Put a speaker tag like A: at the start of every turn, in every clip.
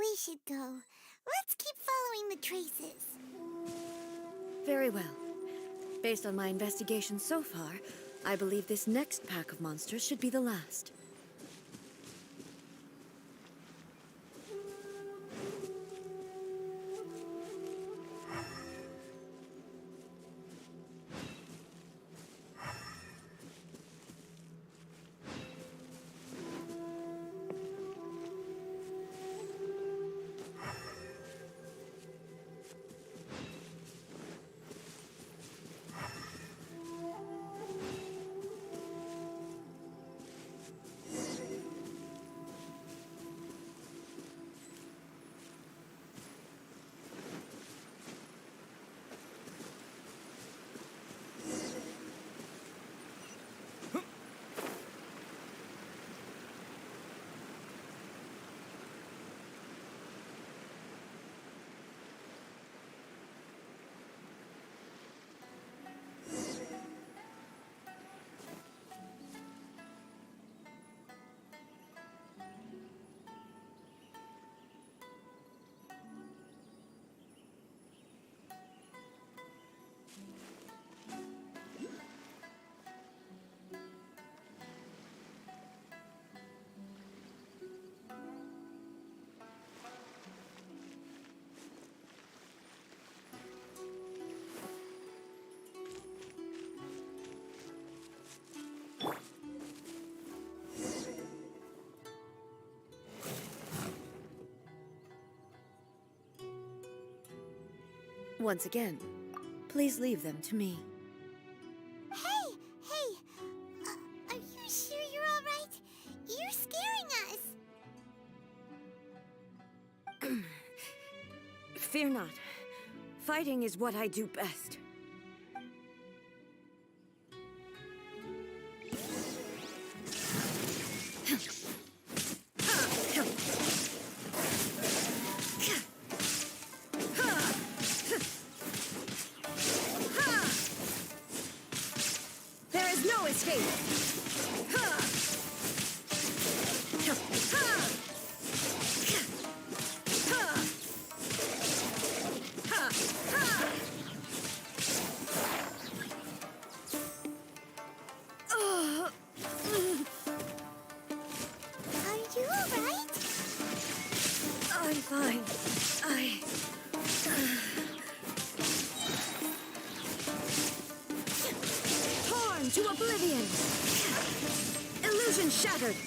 A: we should go. Let's keep following the traces.
B: Very well. Based on my investigation so far, I believe this next pack of monsters should be the last. Once again, please leave them to me.
A: Hey! Are you sure you're all right? You're scaring us.
B: Fear not. Fighting is what I do best. There is no escape!
A: Are you all right?
B: I'm fine. Torn to oblivion! Illusion shattered!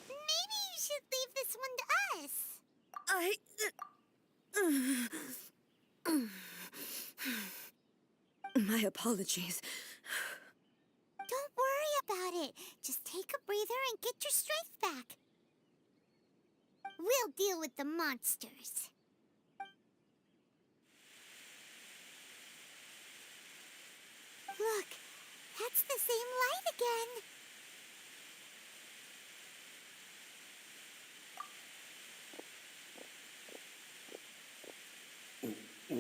A: Maybe you should leave this one to us.
B: My apologies.
A: Don't worry about it. Just take a breather and get your strength back. We'll deal with the monsters. Look, that's the same light again.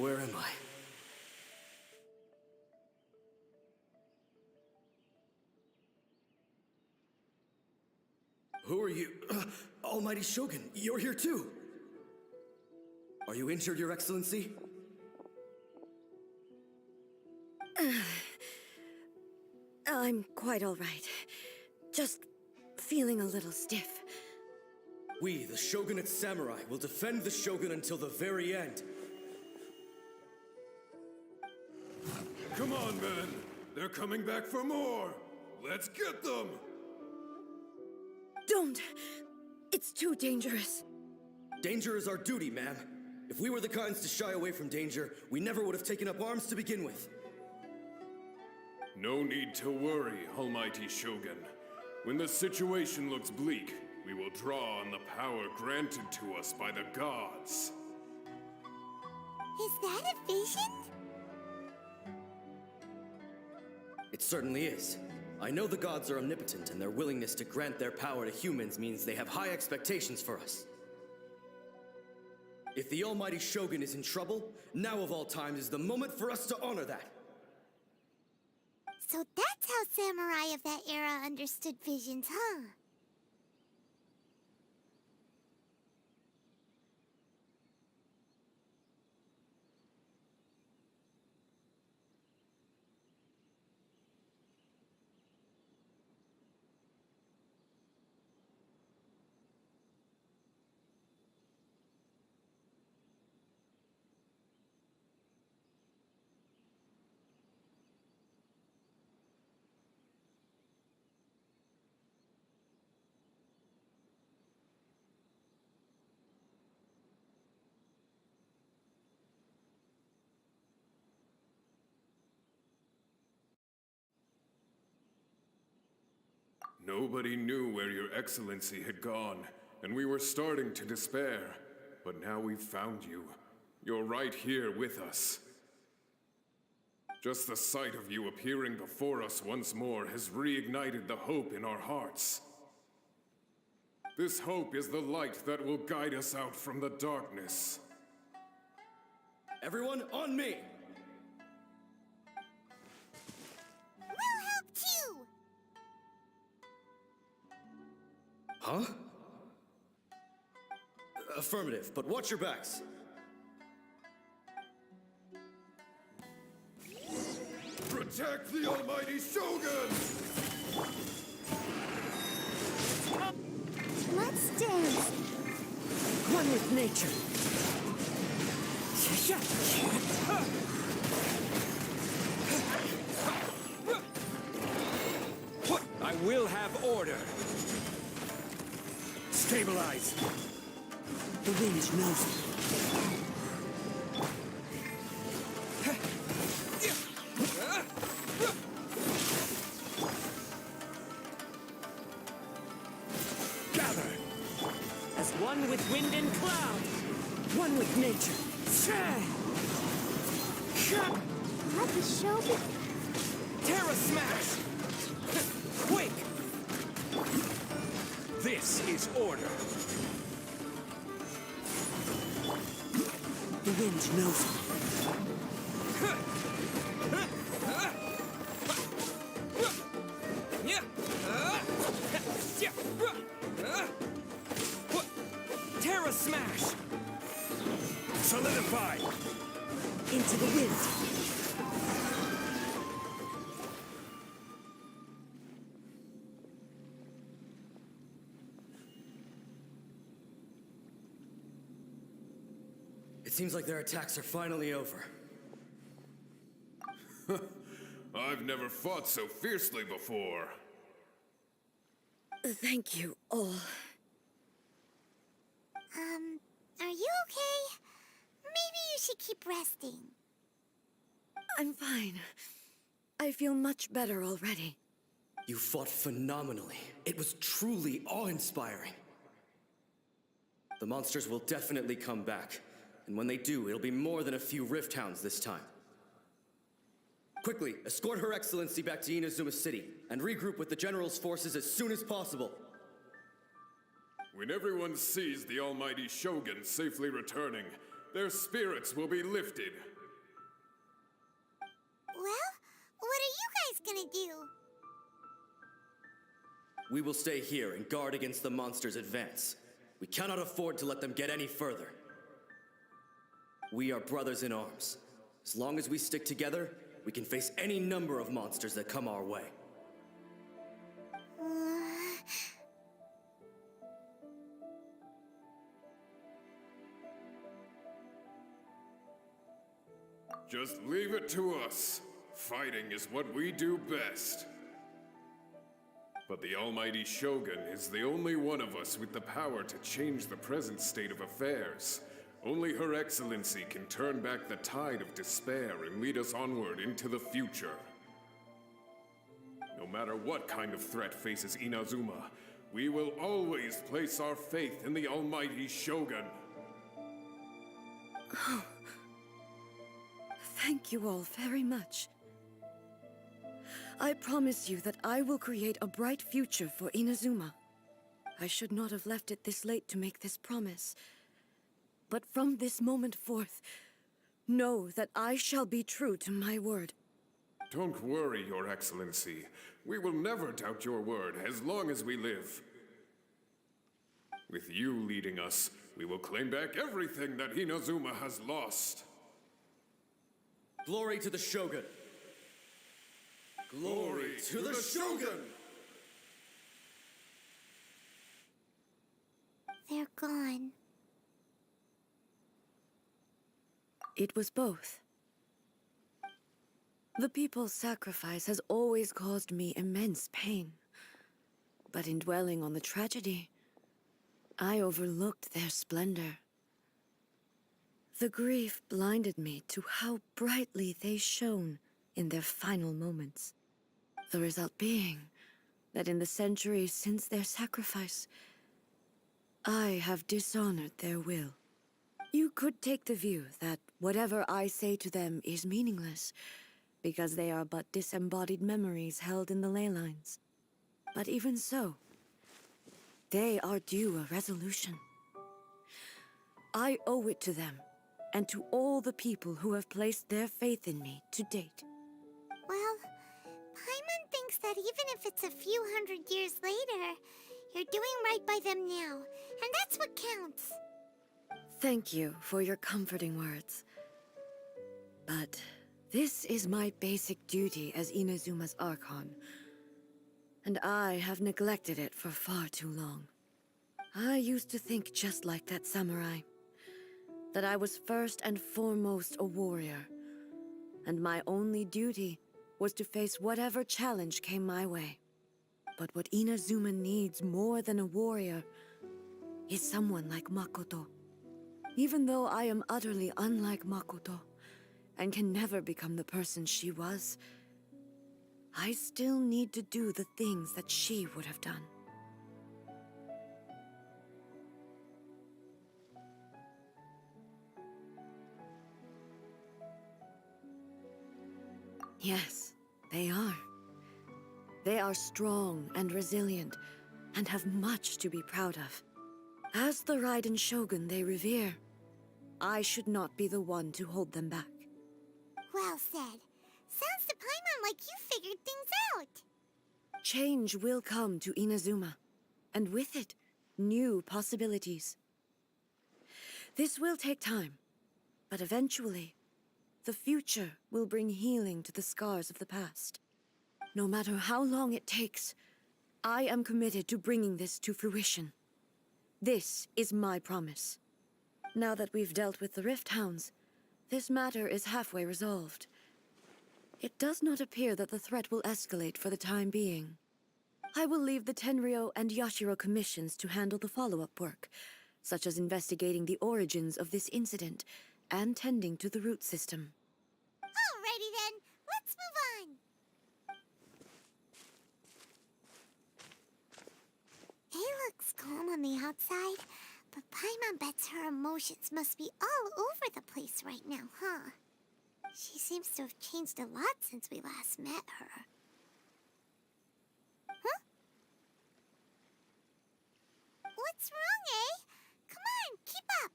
C: Where am I? Who are you? Almighty Shogun, you're here too! Are you injured, Your Excellency?
B: I'm quite all right. Just feeling a little stiff.
C: We, the Shogunate Samurai, will defend the Shogun until the very end.
D: Come on, men. They're coming back for more. Let's get them.
B: Don't! It's too dangerous.
C: Danger is our duty, ma'am. If we were the kinds to shy away from danger, we never would have taken up arms to begin with.
D: No need to worry, Almighty Shogun. When the situation looks bleak, we will draw on the power granted to us by the gods.
A: Is that a vision?
C: It certainly is. I know the gods are omnipotent, and their willingness to grant their power to humans means they have high expectations for us. If the almighty Shogun is in trouble, now of all times is the moment for us to honor that.
A: So that's how samurai of that era understood visions, huh?
D: Nobody knew where your excellency had gone, and we were starting to despair. But now we've found you. You're right here with us. Just the sight of you appearing before us once more has reignited the hope in our hearts. This hope is the light that will guide us out from the darkness.
C: Everyone, on me!
A: We'll help too!
C: Huh? Affirmative, but watch your backs.
D: Protect the almighty Shogun!
A: Let's dance!
B: One with nature.
E: I will have order. Stabilize.
B: The wind knows it.
E: Gather. As one with wind and cloud.
B: One with nature.
A: Let the show be...
E: Terra Smash. Quick. This is order.
B: The wind knows it.
E: Terra Smash. Solidify.
B: Into the wind.
C: It seems like their attacks are finally over.
D: I've never fought so fiercely before.
B: Thank you all.
A: Are you okay? Maybe you should keep resting.
B: I'm fine. I feel much better already.
C: You fought phenomenally. It was truly awe-inspiring. The monsters will definitely come back. And when they do, it'll be more than a few Rift Hounds this time. Quickly, escort Her Excellency back to Inazuma City, and regroup with the General's forces as soon as possible.
D: When everyone sees the almighty Shogun safely returning, their spirits will be lifted.
A: Well, what are you guys gonna do?
C: We will stay here and guard against the monsters' advance. We cannot afford to let them get any further. We are brothers in arms. As long as we stick together, we can face any number of monsters that come our way.
D: Just leave it to us. Fighting is what we do best. But the almighty Shogun is the only one of us with the power to change the present state of affairs. Only Her Excellency can turn back the tide of despair and lead us onward into the future. No matter what kind of threat faces Inazuma, we will always place our faith in the almighty Shogun.
B: Thank you all very much. I promise you that I will create a bright future for Inazuma. I should not have left it this late to make this promise. But from this moment forth, know that I shall be true to my word.
D: Don't worry, Your Excellency. We will never doubt your word as long as we live. With you leading us, we will claim back everything that Inazuma has lost.
C: Glory to the Shogun! Glory to the Shogun!
A: They're gone.
B: It was both. The people's sacrifice has always caused me immense pain. But in dwelling on the tragedy, I overlooked their splendor. The grief blinded me to how brightly they shone in their final moments. The result being that in the centuries since their sacrifice, I have dishonored their will. You could take the view that whatever I say to them is meaningless, because they are but disembodied memories held in the ley lines. But even so, they are due a resolution. I owe it to them, and to all the people who have placed their faith in me to date.
A: Well, Paimon thinks that even if it's a few hundred years later, you're doing right by them now, and that's what counts.
B: Thank you for your comforting words. But this is my basic duty as Inazuma's Archon, and I have neglected it for far too long. I used to think just like that samurai, that I was first and foremost a warrior, and my only duty was to face whatever challenge came my way. But what Inazuma needs more than a warrior is someone like Makoto. Even though I am utterly unlike Makoto, and can never become the person she was, I still need to do the things that she would have done. Yes, they are. They are strong and resilient, and have much to be proud of. As the Raiden Shogun they revere, I should not be the one to hold them back.
A: Well said. Sounds to Paimon like you figured things out.
B: Change will come to Inazuma, and with it, new possibilities. This will take time, but eventually, the future will bring healing to the scars of the past. No matter how long it takes, I am committed to bringing this to fruition. This is my promise. Now that we've dealt with the Rift Hounds, this matter is halfway resolved. It does not appear that the threat will escalate for the time being. I will leave the Tenryo and Yashiro commissions to handle the follow-up work, such as investigating the origins of this incident and tending to the root system.
A: Alrighty then, let's move on. It looks calm on the outside, but Paimon bets her emotions must be all over the place right now, huh? She seems to have changed a lot since we last met her. Huh? What's wrong, eh? Come on, keep up.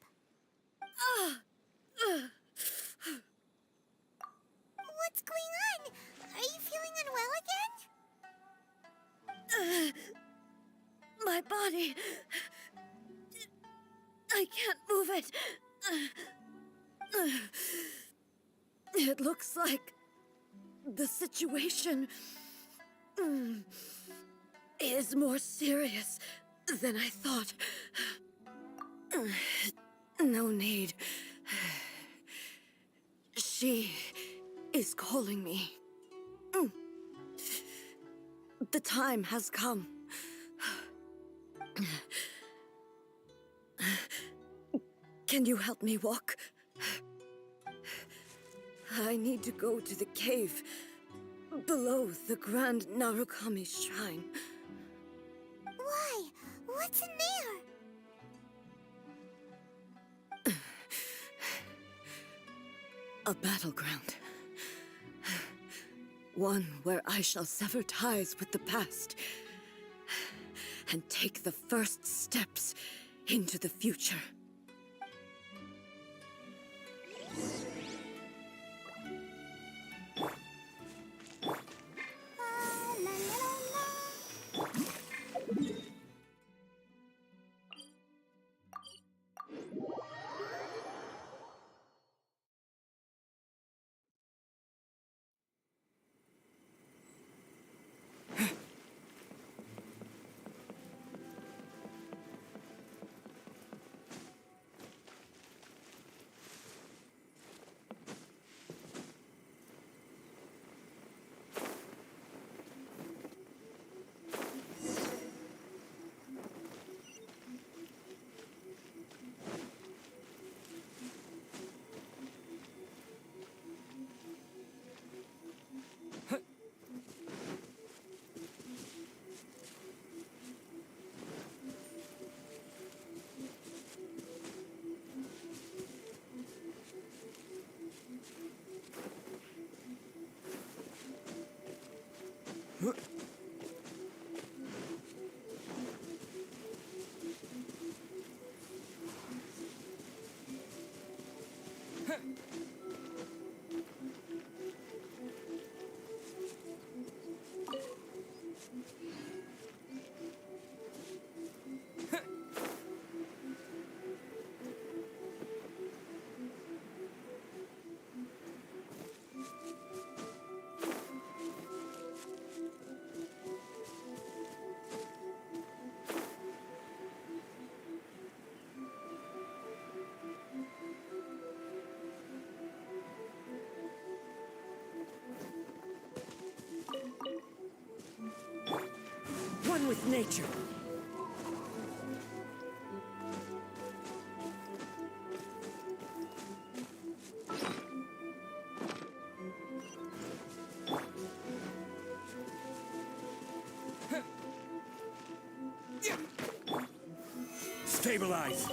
A: What's going on? Are you feeling unwell again?
B: My body... I can't move it. It looks like the situation is more serious than I thought. No need. She is calling me. The time has come. Can you help me walk? I need to go to the cave below the Grand Narukami Shrine.
A: Why? What's in there?
B: A battleground. One where I shall sever ties with the past and take the first steps into the future.
E: one with nature.
F: Stabilize!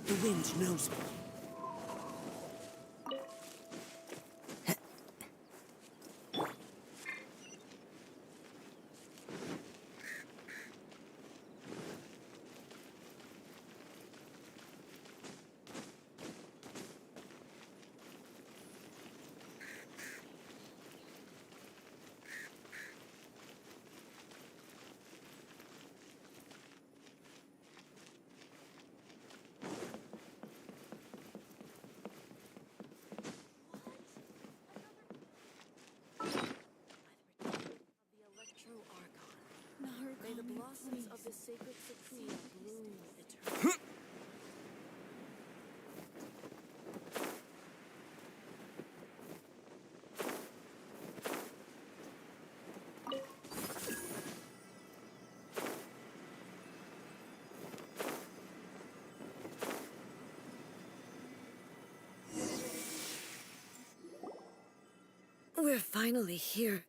E: The wind knows me.
B: May the blossoms of the sacred Sakuna bloom eternally. We're finally here.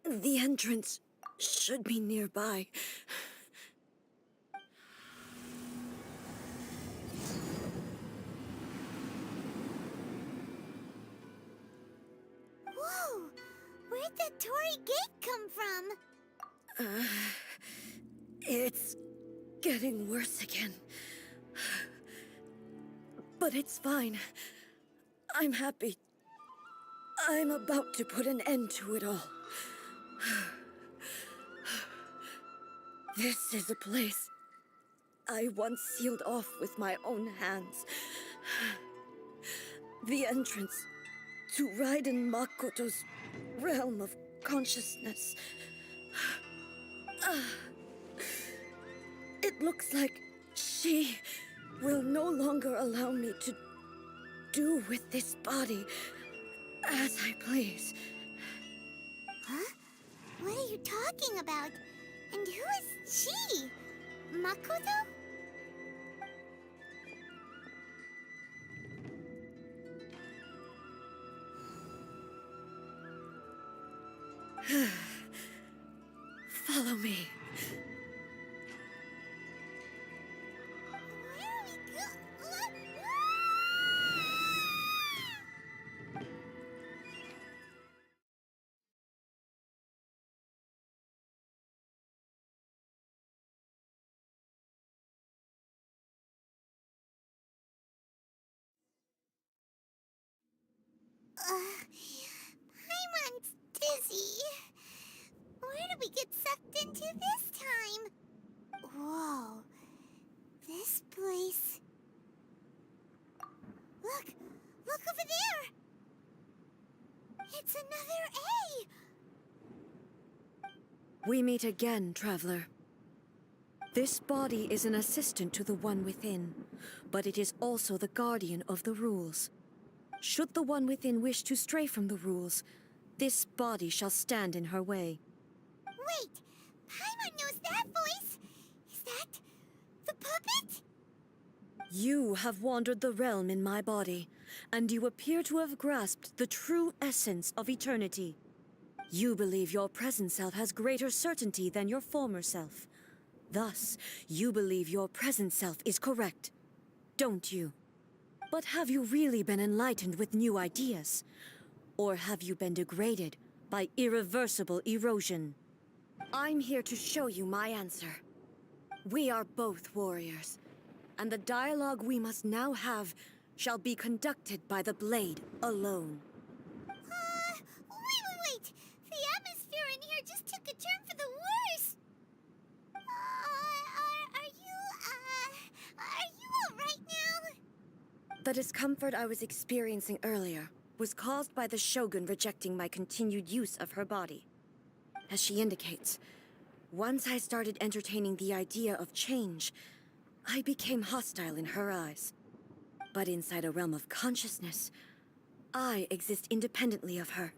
B: The entrance should be nearby.
A: Whoa! Where'd the Torii Gate come from?
B: It's getting worse again. But it's fine. I'm happy. I'm about to put an end to it all. This is a place I once sealed off with my own hands. The entrance to Raiden Makoto's realm of consciousness. It looks like she will no longer allow me to do with this body as I please.
A: Huh? What are you talking about? And who is she? Makoto?
B: Follow me.
A: Where are we Paimon's dizzy. Where did we get sucked into this time? Whoa. This place... Look! Look over there! It's another A!
B: We meet again, traveler. This body is an assistant to the one within, but it is also the guardian of the rules. Should the one within wish to stray from the rules, this body shall stand in her way.
A: Wait! Paimon knows that voice! Is that... the puppet?
B: You have wandered the realm in my body, and you appear to have grasped the true essence of eternity. You believe your present self has greater certainty than your former self. Thus, you believe your present self is correct, don't you? But have you really been enlightened with new ideas? Or have you been degraded by irreversible erosion? I'm here to show you my answer. We are both warriors, and the dialogue we must now have shall be conducted by the blade alone.
A: Wait!
B: The discomfort I was experiencing earlier was caused by the Shogun rejecting my continued use of her body. As she indicates, once I started entertaining the idea of change, I became hostile in her eyes. But inside a realm of consciousness, I exist independently of her.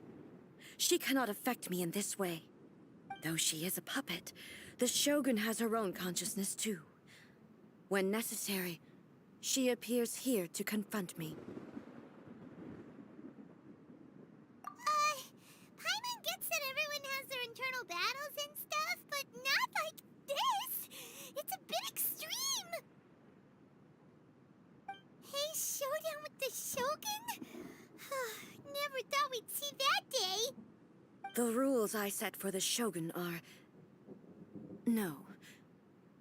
B: She cannot affect me in this way. Though she is a puppet, the Shogun has her own consciousness too. When necessary, she appears here to confront me.
A: Paimon gets that everyone has their internal battles and stuff, but not like this! It's a bit extreme! Hey, showdown with the Shogun? Never thought we'd see that day!
B: The rules I set for the Shogun are... No.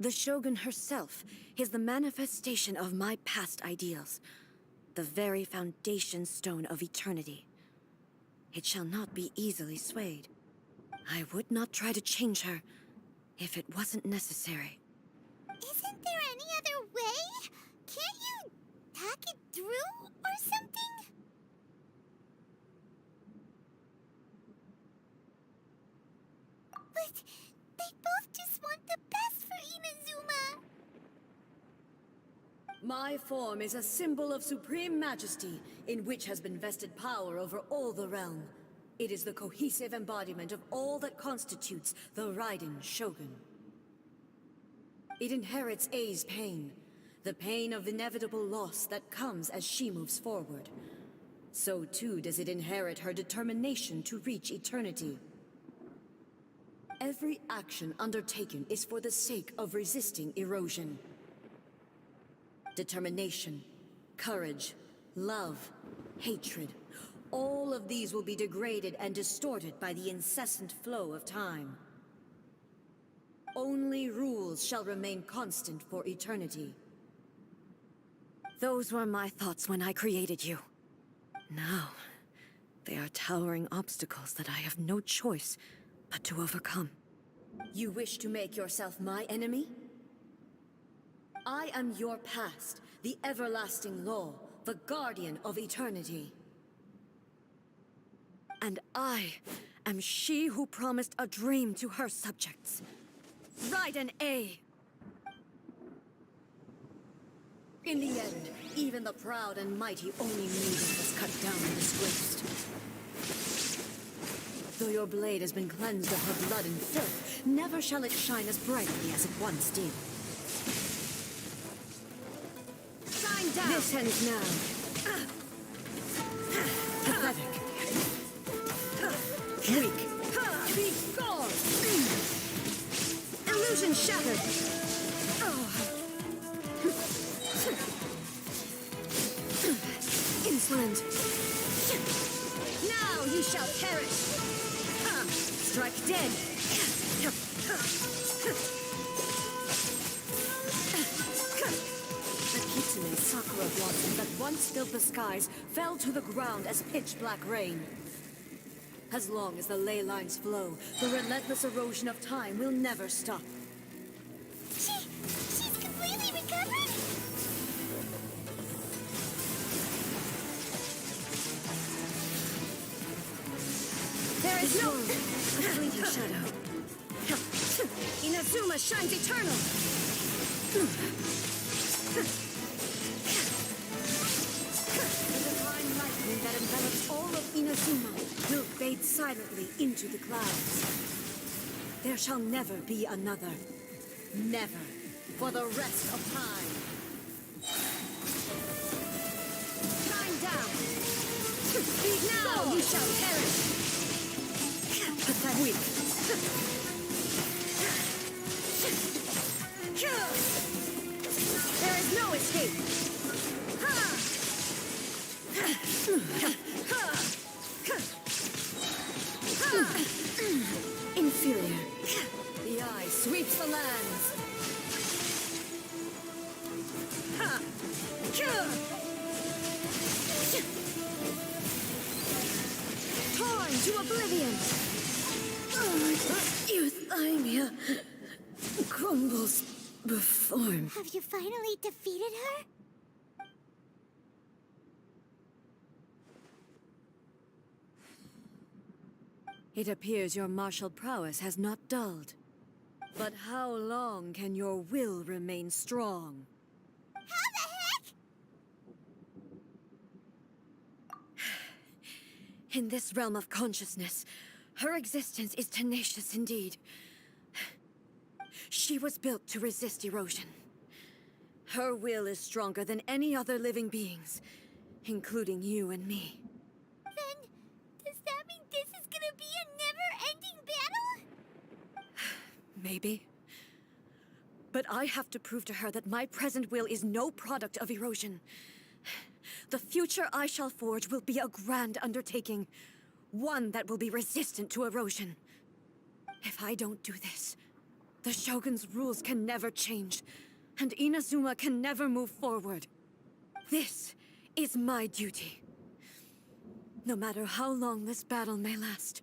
B: The Shogun herself is the manifestation of my past ideals. The very foundation stone of eternity. It shall not be easily swayed. I would not try to change her if it wasn't necessary.
A: Isn't there any other way? Can't you hack it through or something? But they both just want the best for Inazuma.
B: My form is a symbol of supreme majesty, in which has been vested power over all the realm. It is the cohesive embodiment of all that constitutes the Raiden Shogun. It inherits Ei's pain, the pain of inevitable loss that comes as she moves forward. So too does it inherit her determination to reach eternity. Every action undertaken is for the sake of resisting erosion. Determination, courage, love, hatred, all of these will be degraded and distorted by the incessant flow of time. Only rules shall remain constant for eternity. Those were my thoughts when I created you. Now, they are towering obstacles that I have no choice but to overcome. You wish to make yourself my enemy? I am your past, the everlasting law, the guardian of eternity. And I am she who promised a dream to her subjects. Raiden Ei! In the end, even the proud and mighty Oni maiden was cut down and disgraced. Though your blade has been cleansed of her blood and filth, never shall it shine as brightly as it once did. Shine down! This ends now. Pathetic. Weak. Be gone! Illusion shattered! Insolent! Now ye shall perish! Strike dead! The Kitsune Sakura blossom that once filled the skies fell to the ground as pitch-black rain. As long as the ley lines flow, the relentless erosion of time will never stop.
A: She's completely recovered?
B: There is no... a fleeting shadow. Inazuma shines eternal! The divine lightning that envelops all of Inazuma will fade silently into the clouds. There shall never be another. Never. For the rest of time. Shine down! Now you shall perish! Pathetic. Weak. There is no escape! Inferior. The eye sweeps the lands. Torn to oblivion. Euthymia crumbles before me.
A: Have you finally defeated her?
B: It appears your martial prowess has not dulled. But how long can your will remain strong?
A: How the heck?
B: In this realm of consciousness, her existence is tenacious indeed. She was built to resist erosion. Her will is stronger than any other living beings, including you and me.
A: Then, does that mean this is gonna be a never-ending battle?
B: Maybe. But I have to prove to her that my present will is no product of erosion. The future I shall forge will be a grand undertaking, one that will be resistant to erosion. If I don't do this, the Shogun's rules can never change, and Inazuma can never move forward. This is my duty. No matter how long this battle may last,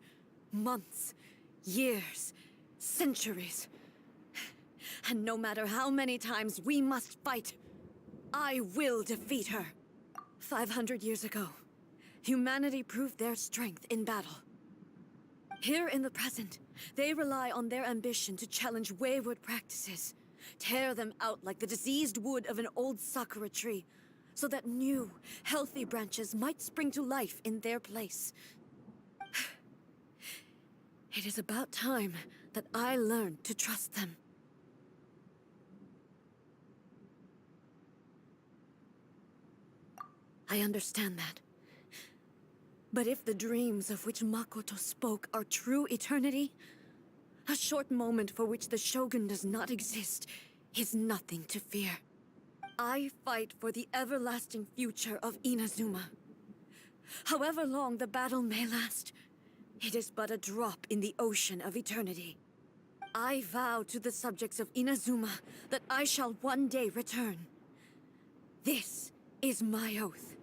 B: months, years, centuries, and no matter how many times we must fight, I will defeat her. 500 years ago, humanity proved their strength in battle. Here in the present, they rely on their ambition to challenge wayward practices, tear them out like the diseased wood of an old sakura tree, so that new, healthy branches might spring to life in their place. It is about time that I learned to trust them. I understand that. But if the dreams of which Makoto spoke are true eternity, a short moment for which the Shogun does not exist is nothing to fear. I fight for the everlasting future of Inazuma. However long the battle may last, it is but a drop in the ocean of eternity. I vow to the subjects of Inazuma that I shall one day return. This is my oath.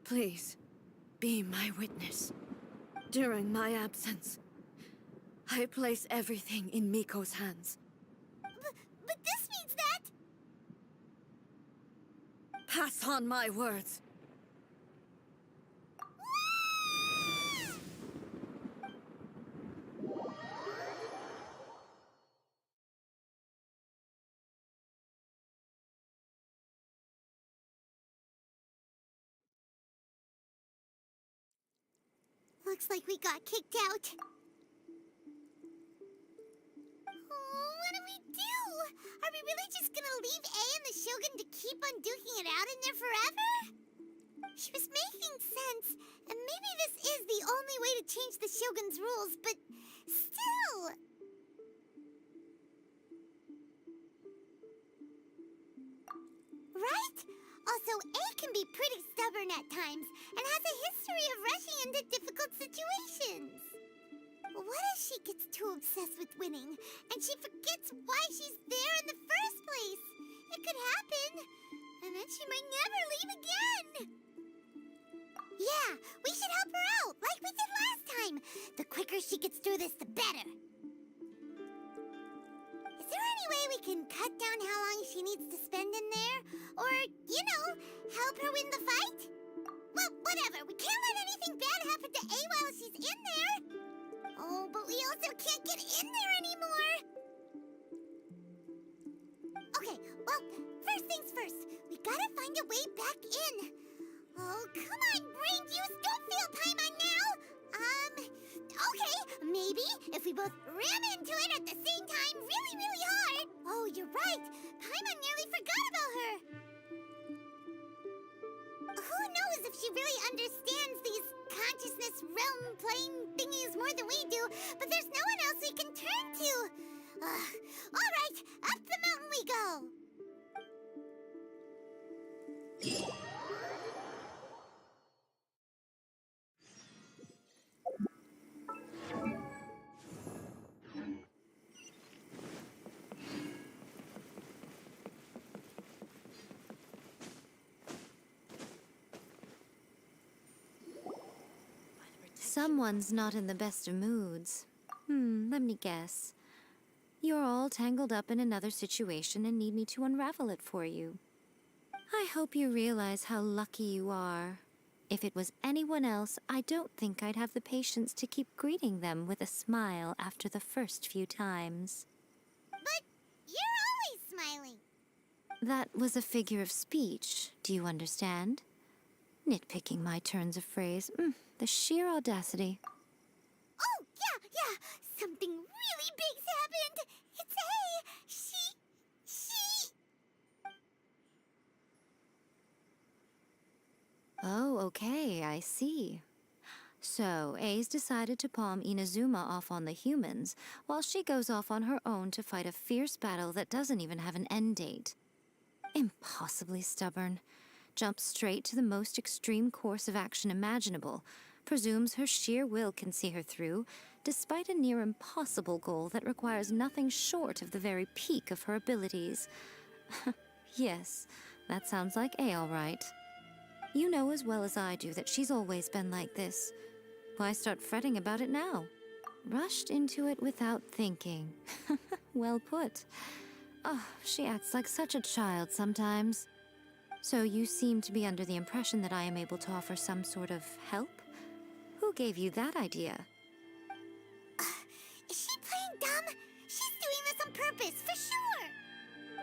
B: Please, be my witness. During my absence, I place everything in Miko's hands.
A: But this means that...
B: Pass on my words.
A: Looks like we got kicked out. Oh, what do we do? Are we really just gonna leave A and the Shogun to keep on duking it out in there forever? She was making sense, and maybe this is the only way to change the Shogun's rules, but still... Right? Also, A can be pretty stubborn at times, and has a history of rushing into difficult situations. What if she gets too obsessed with winning, and she forgets why she's there in the first place? It could happen, and then she might never leave again. Yeah, we should help her out, like we did last time. The quicker she gets through this, the better. Is there any way we can cut down how long she needs to spend in there? Or, you know, help her win the fight? Well, whatever. We can't let anything bad happen to A while she's in there. Oh, but we also can't get in there anymore. Okay, well, first things first. We gotta find a way back in. Oh, come on, brain juice. Don't fail Paimon now. Okay, maybe if we both ram into it at the same time really, really hard. Oh, you're right. Paimon nearly forgot about her. Who knows if she really understands these consciousness realm plane thingies more than we do, but there's no one else we can turn to. All right, up the mountain we go.
F: Someone's not in the best of moods. Let me guess. You're all tangled up in another situation and need me to unravel it for you. I hope you realize how lucky you are. If it was anyone else, I don't think I'd have the patience to keep greeting them with a smile after the first few times.
A: But you're always smiling.
F: That was a figure of speech, do you understand? Nitpicking my turns of phrase. The sheer audacity.
A: Oh, yeah. Something really big's happened. It's A. She...
F: Oh, okay, I see. So, A's decided to palm Inazuma off on the humans, while she goes off on her own to fight a fierce battle that doesn't even have an end date. Impossibly stubborn. Jumps straight to the most extreme course of action imaginable, presumes her sheer will can see her through, despite a near impossible goal that requires nothing short of the very peak of her abilities. Yes, that sounds like A all right. You know as well as I do that she's always been like this. Why start fretting about it now? Rushed into it without thinking. Well put. Oh, she acts like such a child sometimes. So you seem to be under the impression that I am able to offer some sort of help? Who gave you that idea?
A: Is she playing dumb? She's doing this on purpose, for sure.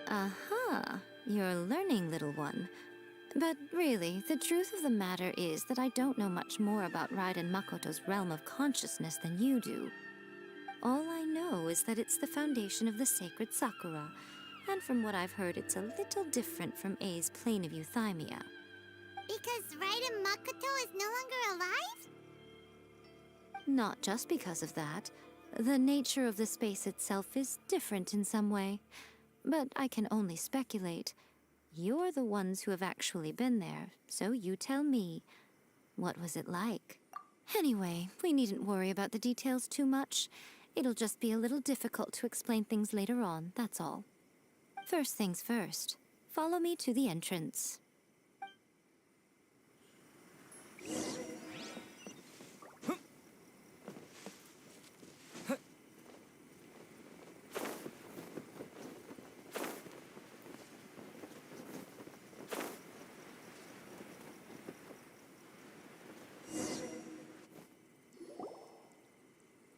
F: Aha, you're learning, little one. But really, the truth of the matter is that I don't know much more about Raiden Makoto's realm of consciousness than you do. All I know is that it's the foundation of the sacred Sakura, and from what I've heard, it's a little different from A's plane of euthymia.
A: Because Raiden Makoto is no longer alive?
F: Not just because of that. The nature of the space itself is different in some way. But I can only speculate. You're the ones who have actually been there, so you tell me. What was it like? Anyway, we needn't worry about the details too much. It'll just be a little difficult to explain things later on, that's all. First things first. Follow me to the entrance.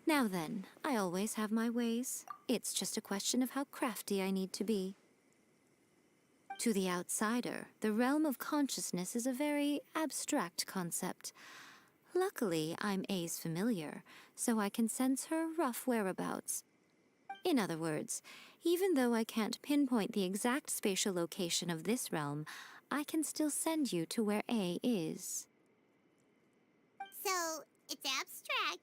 F: Now then, I always have my ways. It's just a question of how crafty I need to be. To the outsider, the realm of consciousness is a very abstract concept. Luckily, I'm A's familiar, so I can sense her rough whereabouts. In other words, even though I can't pinpoint the exact spatial location of this realm, I can still send you to where A is.
A: So, it's abstract,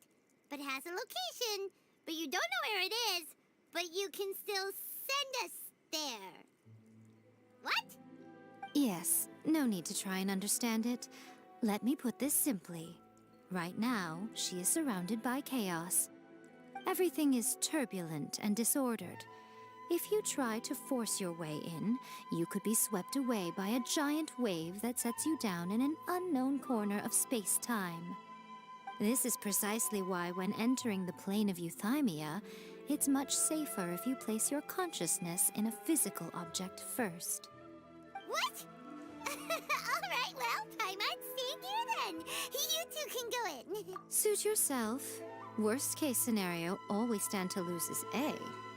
A: but has a location, but you don't know where it is, but you can still send us there. What?
F: Yes, no need to try and understand it. Let me put this simply. Right now, she is surrounded by chaos. Everything is turbulent and disordered. If you try to force your way in, you could be swept away by a giant wave that sets you down in an unknown corner of space-time. This is precisely why when entering the plane of euthymia, it's much safer if you place your consciousness in a physical object first.
A: What? Alright, well, Paimon's staying here then. You two can go in.
F: Suit yourself. Worst case scenario, all we stand to lose is A.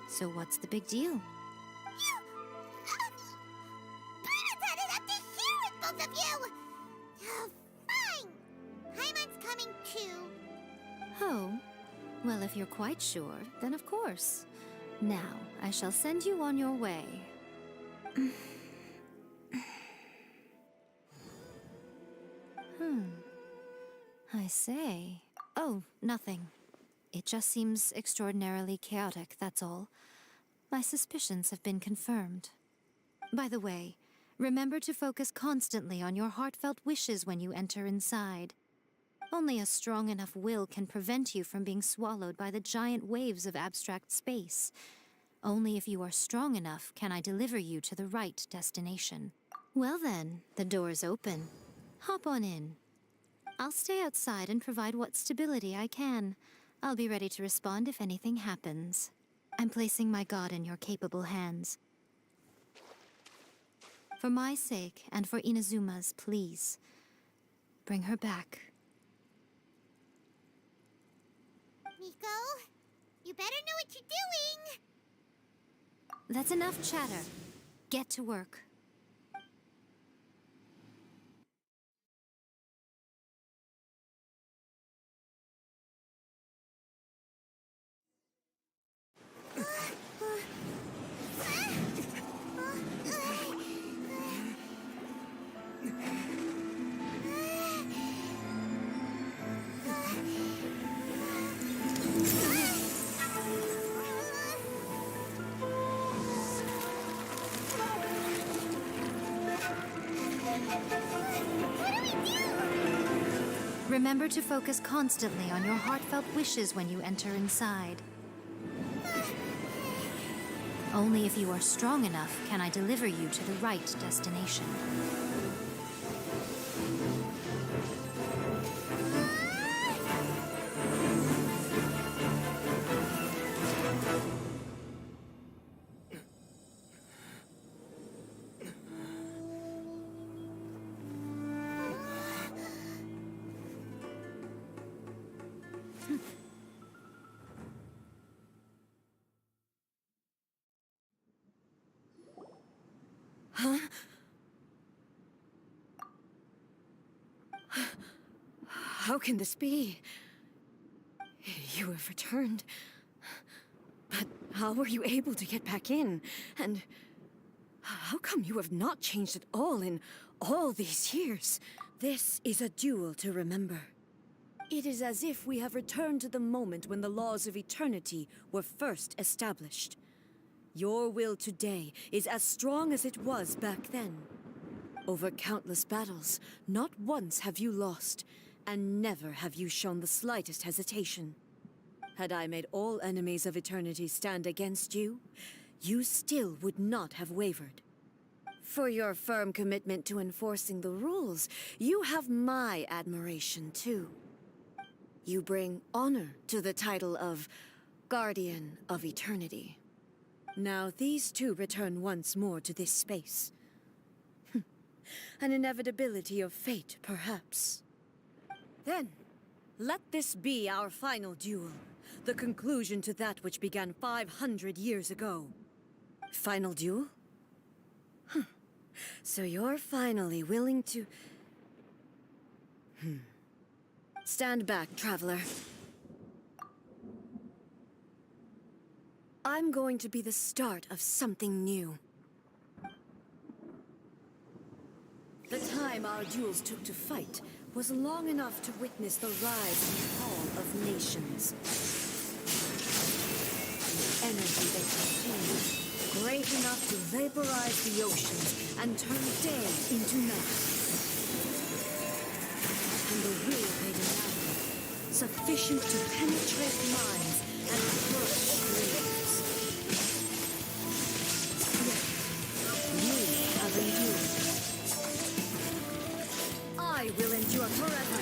F: So what's the big deal?
A: You... Paimon had it up to here with both of you! Oh, fine. Paimon's coming too.
F: Oh, well, if you're quite sure, then of course. Now, I shall send you on your way. I say. Oh, nothing. It just seems extraordinarily chaotic, that's all. My suspicions have been confirmed. By the way, remember to focus constantly on your heartfelt wishes when you enter inside. Only a strong enough will can prevent you from being swallowed by the giant waves of abstract space. Only if you are strong enough can I deliver you to the right destination. Well then, the door's open. Hop on in. I'll stay outside and provide what stability I can. I'll be ready to respond if anything happens. I'm placing my god in your capable hands. For my sake, and for Inazuma's, please. Bring her back.
A: Miko, you better know what you're doing!
F: That's enough chatter. Get to work. Remember to focus constantly on your heartfelt wishes when you enter inside. Only if you are strong enough can I deliver you to the right destination.
B: How can this be? You have returned. But how were you able to get back in? And how come you have not changed at all in all these years? This is a duel to remember. It is as if we have returned to the moment when the laws of eternity were first established. Your will today is as strong as it was back then. Over countless battles, not once have you lost, and never have you shown the slightest hesitation. Had I made all enemies of eternity stand against you, you still would not have wavered. For your firm commitment to enforcing the rules, you have my admiration too. You bring honor to the title of Guardian of Eternity. Now these two return once more to this space. An inevitability of fate, perhaps. Then, let this be our final duel. The conclusion to that which began 500 years ago. Final duel? So you're finally willing to... Stand back, traveler. I'm going to be the start of something new. The time our duels took to fight was long enough to witness the rise and fall of nations. The energy they consumed, great enough to vaporize the oceans and turn day into night. And the will they demanded, sufficient to penetrate minds and crush dreams. Yet, you have endured. I will endure forever.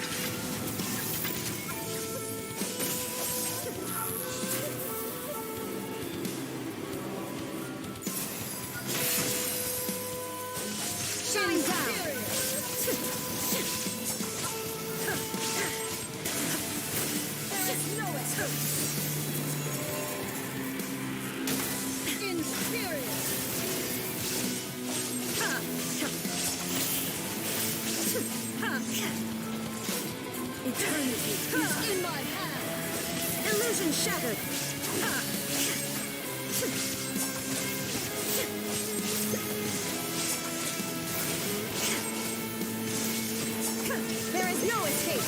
B: Shine down! There's no escape! Inferior! Eternity is in my hand! Illusion shattered! There is no escape!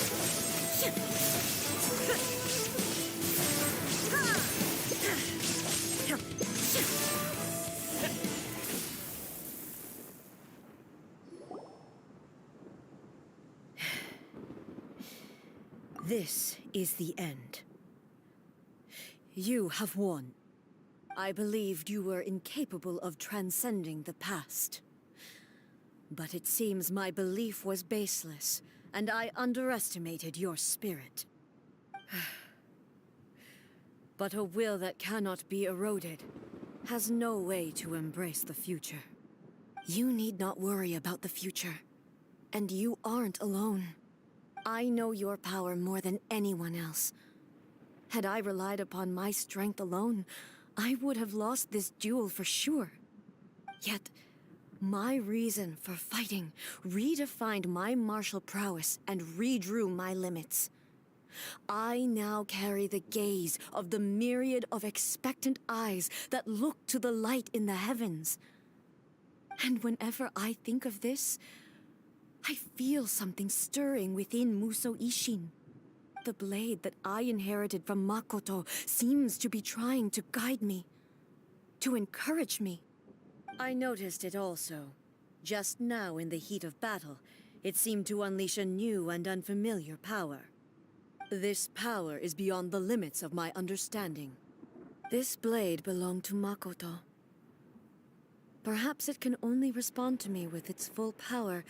B: This is the end. You have won. I believed you were incapable of transcending the past. But it seems my belief was baseless, and I underestimated your spirit. But a will that cannot be eroded has no way to embrace the future. You need not worry about the future, and you aren't alone. I know your power more than anyone else. Had I relied upon my strength alone, I would have lost this duel for sure. Yet, my reason for fighting redefined my martial prowess and redrew my limits. I now carry the gaze of the myriad of expectant eyes that look to the light in the heavens. And whenever I think of this, I feel something stirring within Musou Ishin. The blade that I inherited from Makoto seems to be trying to guide me, to encourage me. I noticed it also. Just now in the heat of battle, it seemed to unleash a new and unfamiliar power. This power is beyond the limits of my understanding. This blade belonged to Makoto. Perhaps it can only respond to me with its full power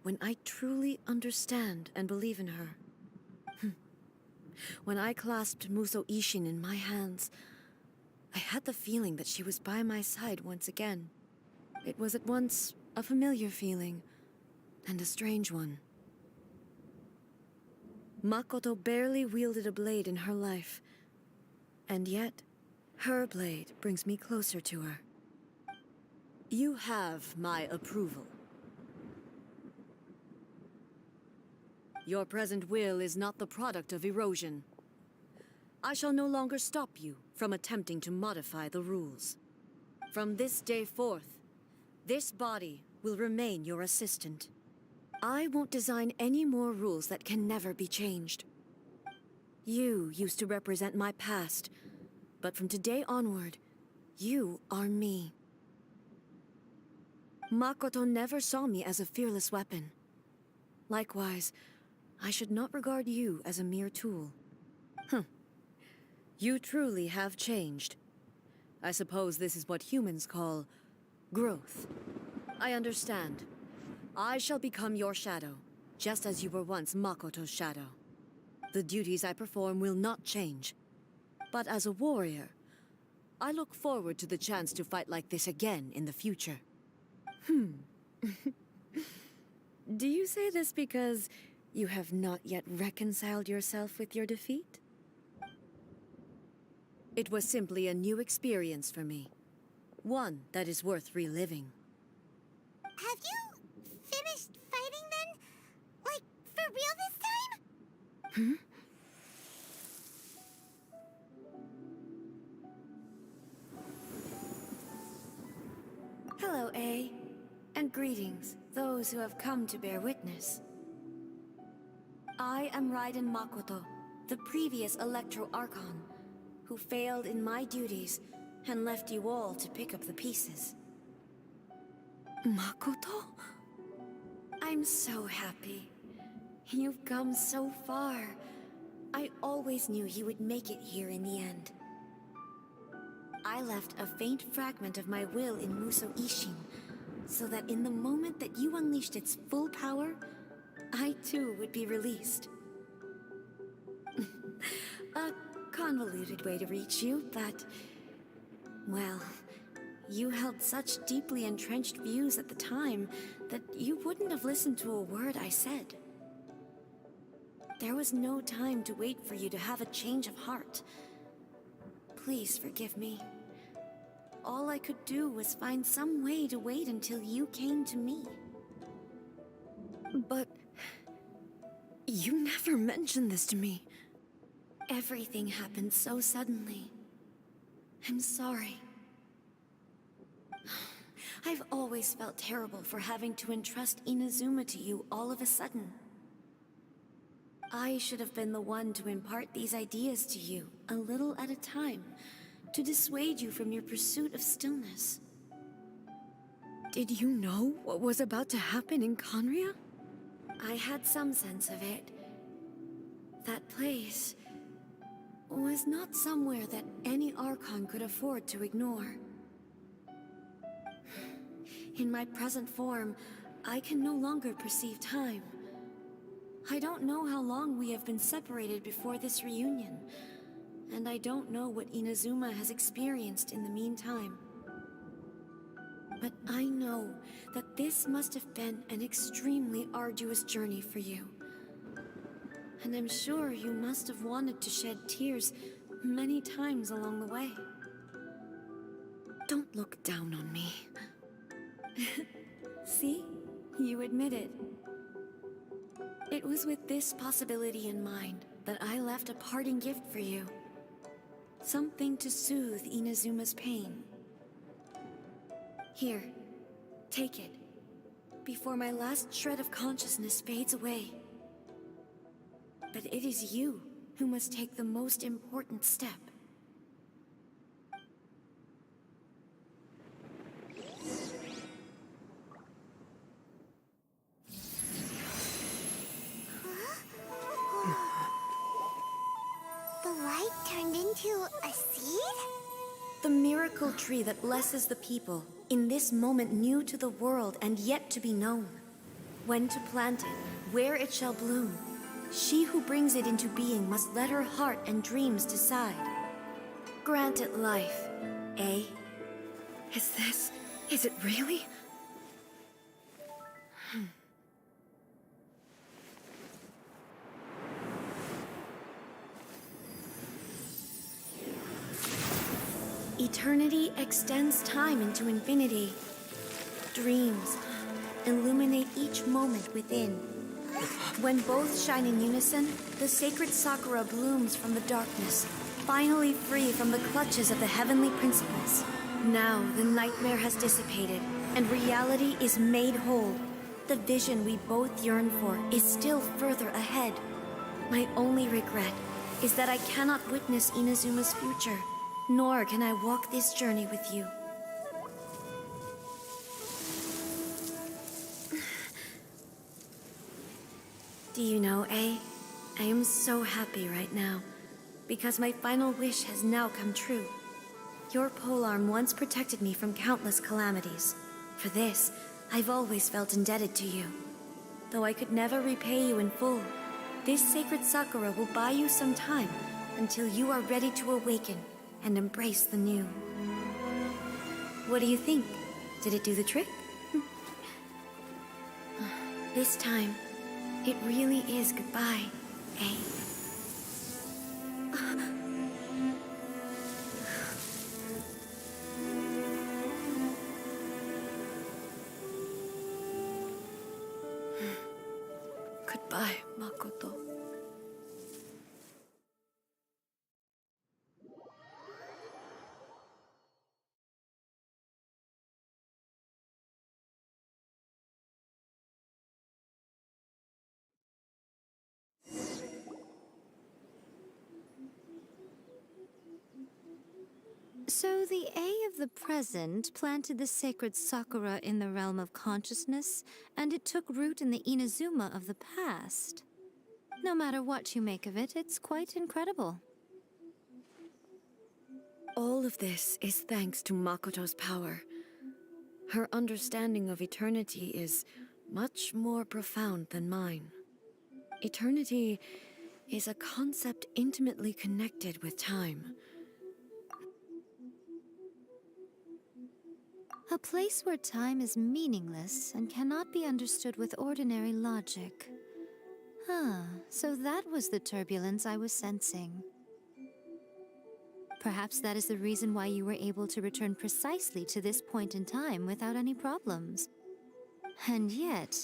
B: when I truly understand and believe in her. When I clasped Musou Ishin in my hands, I had the feeling that she was by my side once again. It was at once a familiar feeling and a strange one. Makoto barely wielded a blade in her life, and yet her blade brings me closer to her. You have my approval. Your present will is not the product of erosion. I shall no longer stop you from attempting to modify the rules. From this day forth, this body will remain your assistant. I won't design any more rules that can never be changed. You used to represent my past, but from today onward, you are me. Makoto never saw me as a fearless weapon. Likewise, I should not regard you as a mere tool. You truly have changed. I suppose this is what humans call growth. I understand. I shall become your shadow, just as you were once Makoto's shadow. The duties I perform will not change. But as a warrior, I look forward to the chance to fight like this again in the future. Do you say this because you have not yet reconciled yourself with your defeat? It was simply a new experience for me. One that is worth reliving.
A: Have you finished fighting then? Like, for real this time?
B: Hello, A. And greetings, those who have come to bear witness. I am Raiden Makoto, the previous Electro Archon, who failed in my duties and left you all to pick up the pieces. Makoto? I'm so happy. You've come so far. I always knew you would make it here in the end. I left a faint fragment of my will in Musou Ishin, so that in the moment that you unleashed its full power, I too would be released. A convoluted way to reach you, but... well, you held such deeply entrenched views at the time that you wouldn't have listened to a word I said. There was no time to wait for you to have a change of heart. Please forgive me. All I could do was find some way to wait until you came to me. But... you never mentioned this to me. Everything happened so suddenly. I'm sorry. I've always felt terrible for having to entrust Inazuma to you all of a sudden. I should have been the one to impart these ideas to you, a little at a time, to dissuade you from your pursuit of stillness. Did you know what was about to happen in Conria? I had some sense of it. That place was not somewhere that any Archon could afford to ignore. In my present form, I can no longer perceive time. I don't know how long we have been separated before this reunion, and I don't know what Inazuma has experienced in the meantime. But I know that this must have been an extremely arduous journey for you. And I'm sure you must have wanted to shed tears many times along the way. Don't look down on me. See? You admit it. It was with this possibility in mind that I left a parting gift for you. Something to soothe Inazuma's pain. Here, take it, before my last shred of consciousness fades away. But it is you who must take the most important step.
A: The light turned into a seed?
B: The miracle tree that blesses the people, in this moment new to the world and yet to be known. When to plant it, where it shall bloom. She who brings it into being must let her heart and dreams decide. Grant it life, eh? Is it really? Eternity extends time into infinity. Dreams illuminate each moment within. When both shine in unison, the sacred Sakura blooms from the darkness, finally free from the clutches of the heavenly principles. Now the nightmare has dissipated, and reality is made whole. The vision we both yearn for is still further ahead. My only regret is that I cannot witness Inazuma's future, nor can I walk this journey with you. Do you know, I am so happy right now, because my final wish has now come true. Your polearm once protected me from countless calamities. For this, I've always felt indebted to you. Though I could never repay you in full, this sacred Sakura will buy you some time until you are ready to awaken and embrace the new. What do you think? Did it do the trick? This time, it really is goodbye, eh? Goodbye, Makoto.
F: So the A of the present planted the sacred Sakura in the realm of consciousness, and it took root in the Inazuma of the past. No matter what you make of it, it's quite incredible.
B: All of this is thanks to Makoto's power. Her understanding of eternity is much more profound than mine. Eternity is a concept intimately connected with time.
F: A place where time is meaningless and cannot be understood with ordinary logic. So that was the turbulence I was sensing. Perhaps that is the reason why you were able to return precisely to this point in time without any problems. And yet,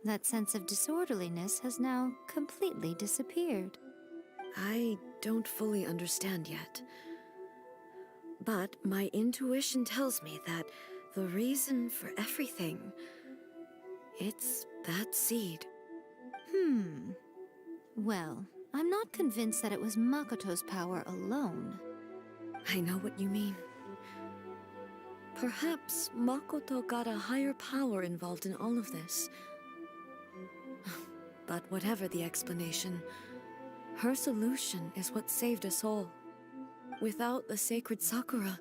F: that sense of disorderliness has now completely disappeared.
B: I don't fully understand yet. But my intuition tells me that the reason for everything, it's that seed.
F: Well, I'm not convinced that it was Makoto's power alone.
B: I know what you mean. Perhaps Makoto got a higher power involved in all of this. But whatever the explanation, her solution is what saved us all. Without the sacred Sakura,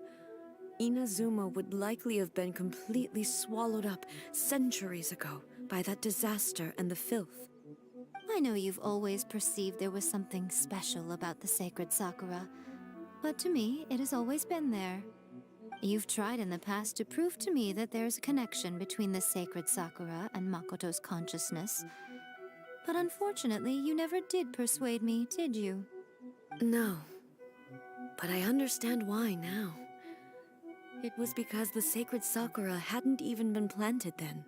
B: Inazuma would likely have been completely swallowed up centuries ago by that disaster and the filth.
F: I know you've always perceived there was something special about the sacred Sakura, but to me, it has always been there. You've tried in the past to prove to me that there's a connection between the sacred Sakura and Makoto's consciousness, But unfortunately, you never did persuade me, did you?
B: No. But I understand why now. It was because the sacred sakura hadn't even been planted then.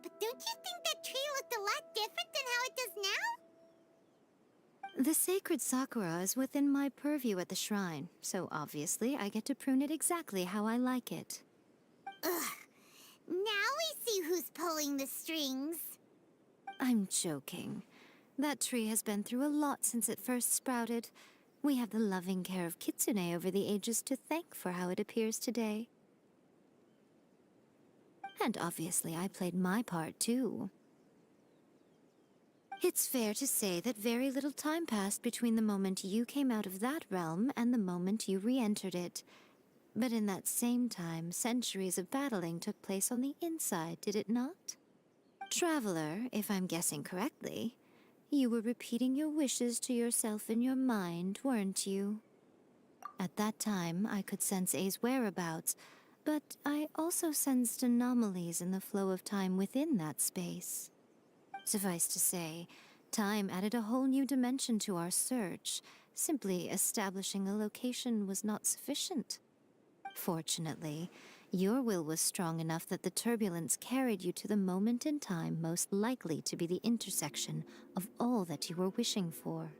A: But don't you think that tree looked a lot different than how it does now?
F: The sacred sakura is within my purview at the shrine, so obviously I get to prune it exactly how I like it.
A: Ugh. Now we see who's pulling the strings.
F: I'm joking. That tree has been through a lot since it first sprouted. We have the loving care of Kitsune over the ages to thank for how it appears today. And obviously I played my part too. It's fair to say that very little time passed between the moment you came out of that realm and the moment you re-entered it. But in that same time, centuries of battling took place on the inside, did it not? Traveler, if I'm guessing correctly, you were repeating your wishes to yourself in your mind, weren't you? At that time, I could sense A's whereabouts, but I also sensed anomalies in the flow of time within that space. Suffice to say, time added a whole new dimension to our search. Simply establishing a location was not sufficient. Fortunately, your will was strong enough that the turbulence carried you to the moment in time most likely to be the intersection of all that you were wishing for.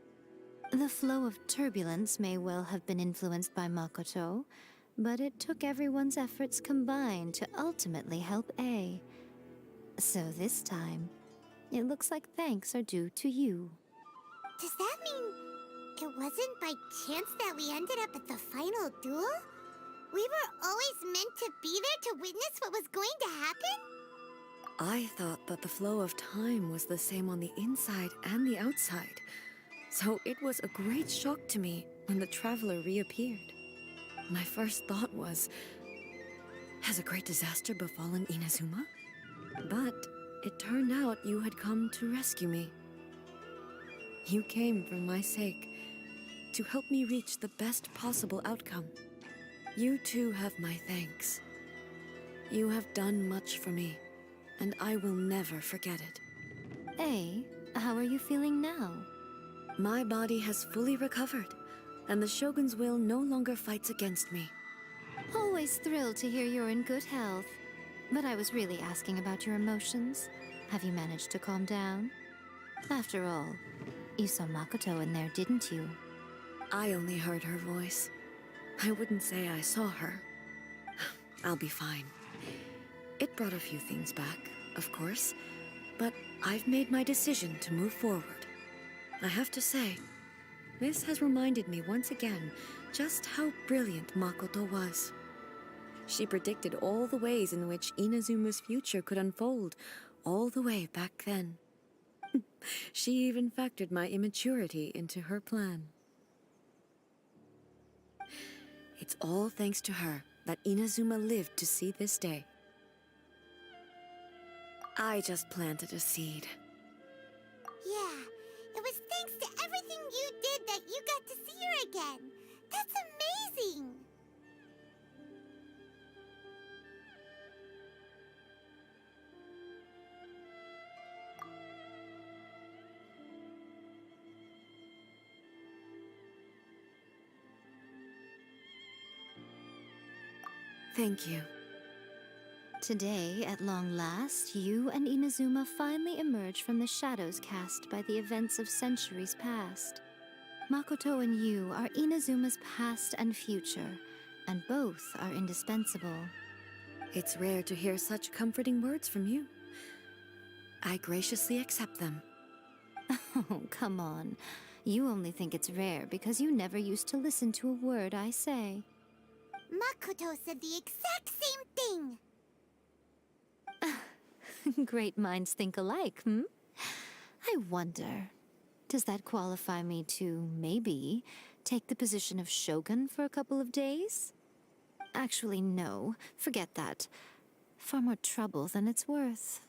F: The flow of turbulence may well have been influenced by Makoto, but it took everyone's efforts combined to ultimately help A. So this time, it looks like thanks are due to you.
A: Does that mean it wasn't by chance that we ended up at the final duel? We were always meant to be there to witness what was going to happen?
B: I thought that the flow of time was the same on the inside and the outside. So it was a great shock to me when the traveler reappeared. My first thought was, has a great disaster befallen Inazuma? But it turned out you had come to rescue me. You came for my sake, to help me reach the best possible outcome. You too have my thanks. You have done much for me, and I will never forget it.
F: A, how are you feeling now?
B: My body has fully recovered, and the Shogun's will no longer fights against me.
F: Always thrilled to hear you're in good health. But I was really asking about your emotions. Have you managed to calm down? After all, you saw Makoto in there, didn't you?
B: I only heard her voice. I wouldn't say I saw her. I'll be fine. It brought a few things back, of course, but I've made my decision to move forward. I have to say, this has reminded me once again just how brilliant Makoto was. She predicted all the ways in which Inazuma's future could unfold, all the way back then. She even factored my immaturity into her plan. It's all thanks to her that Inazuma lived to see this day. I just planted a seed.
A: Yeah, it was thanks to everything you did that you got to see her again. That's amazing!
B: Thank you.
F: Today, at long last, you and Inazuma finally emerge from the shadows cast by the events of centuries past. Makoto and you are Inazuma's past and future, and both are indispensable.
B: It's rare to hear such comforting words from you. I graciously accept them.
F: Oh, come on. You only think it's rare because you never used to listen to a word I say.
A: Makoto said the exact same thing!
F: Great minds think alike, hmm? I wonder, does that qualify me to, maybe, take the position of Shogun for a couple of days? Actually, no. Forget that. Far more trouble than it's worth.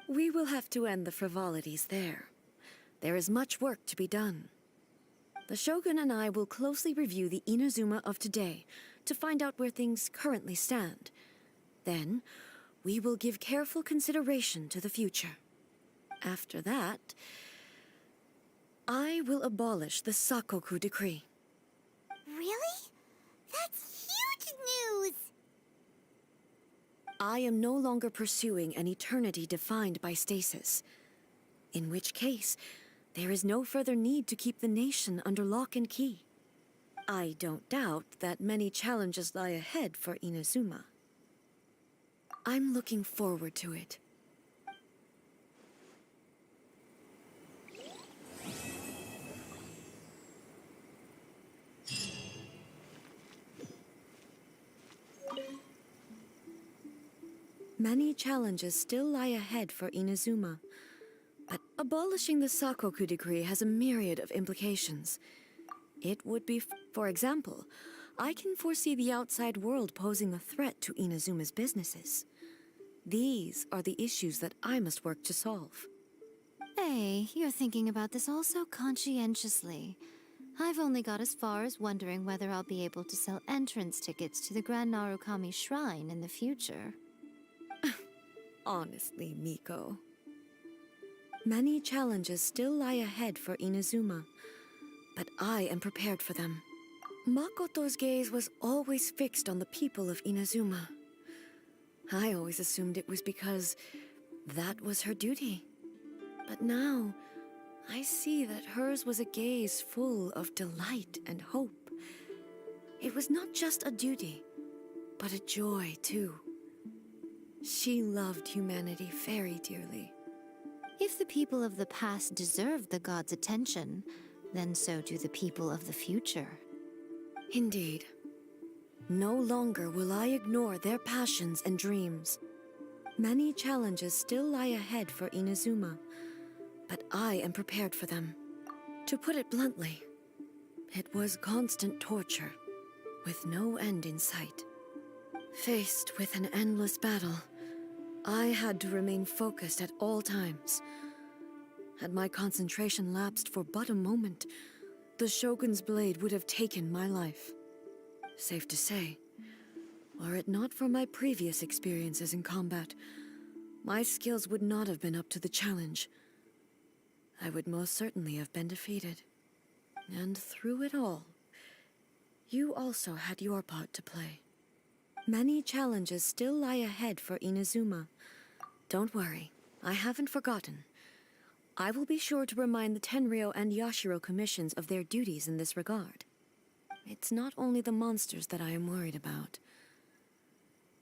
B: We will have to end the frivolities there. There is much work to be done. The Shogun and I will closely review the Inazuma of today to find out where things currently stand. Then, we will give careful consideration to the future. After that, I will abolish the Sakoku decree.
A: Really? That's huge news!
B: I am no longer pursuing an eternity defined by stasis. In which case, there is no further need to keep the nation under lock and key. I don't doubt that many challenges lie ahead for Inazuma. I'm looking forward to it. Many challenges still lie ahead for Inazuma, but abolishing the Sakoku decree has a myriad of implications. It would be, for example, I can foresee the outside world posing a threat to Inazuma's businesses. These are the issues that I must work to solve.
F: Hey, you're thinking about this all so conscientiously. I've only got as far as wondering whether I'll be able to sell entrance tickets to the Grand Narukami Shrine in the future.
B: Honestly, Miko. Many challenges still lie ahead for Inazuma, but I am prepared for them. Makoto's gaze was always fixed on the people of Inazuma. I always assumed it was because that was her duty. But now, I see that hers was a gaze full of delight and hope. It was not just a duty, but a joy, too. She loved humanity very dearly.
F: If the people of the past deserve the god's attention, then so do the people of the future.
B: Indeed. No longer will I ignore their passions and dreams. Many challenges still lie ahead for Inazuma, but I am prepared for them. To put it bluntly, it was constant torture, with no end in sight. Faced with an endless battle, I had to remain focused at all times. Had my concentration lapsed for but a moment, the Shogun's blade would have taken my life. Safe to say, were it not for my previous experiences in combat, my skills would not have been up to the challenge. I would most certainly have been defeated. And through it all, you also had your part to play. Many challenges still lie ahead for Inazuma. Don't worry, I haven't forgotten. I will be sure to remind the Tenryo and Yashiro commissions of their duties in this regard. It's not only the monsters that I am worried about.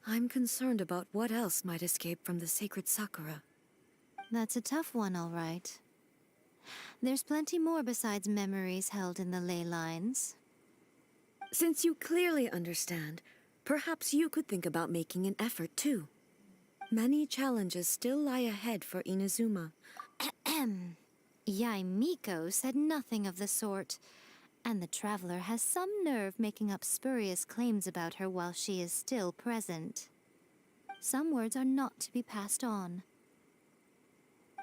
B: I'm concerned about what else might escape from the sacred Sakura.
F: That's a tough one, all right. There's plenty more besides memories held in the ley lines.
B: Since you clearly understand, perhaps you could think about making an effort too. Many challenges still lie ahead for Inazuma.
F: Yae Miko said nothing of the sort, and the traveler has some nerve making up spurious claims about her while she is still present. Some words are not to be passed on.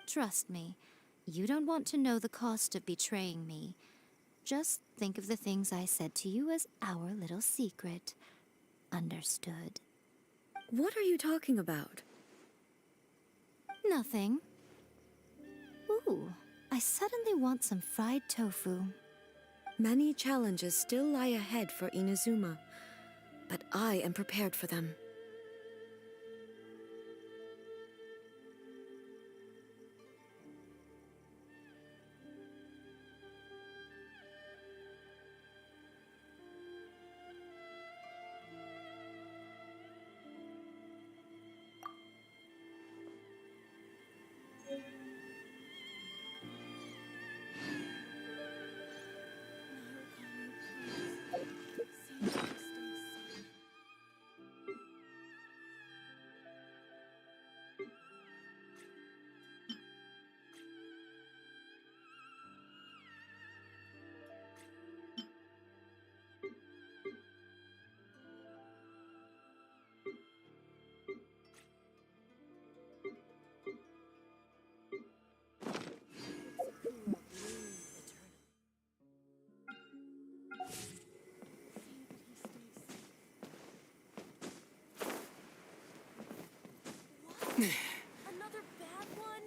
F: Trust me, you don't want to know the cost of betraying me. Just think of the things I said to you as our little secret. Understood?
B: What are you talking about?
F: Nothing. Ooh, I suddenly want some fried tofu.
B: Many challenges still lie ahead for Inazuma, but I am prepared for them.
G: Another bad one?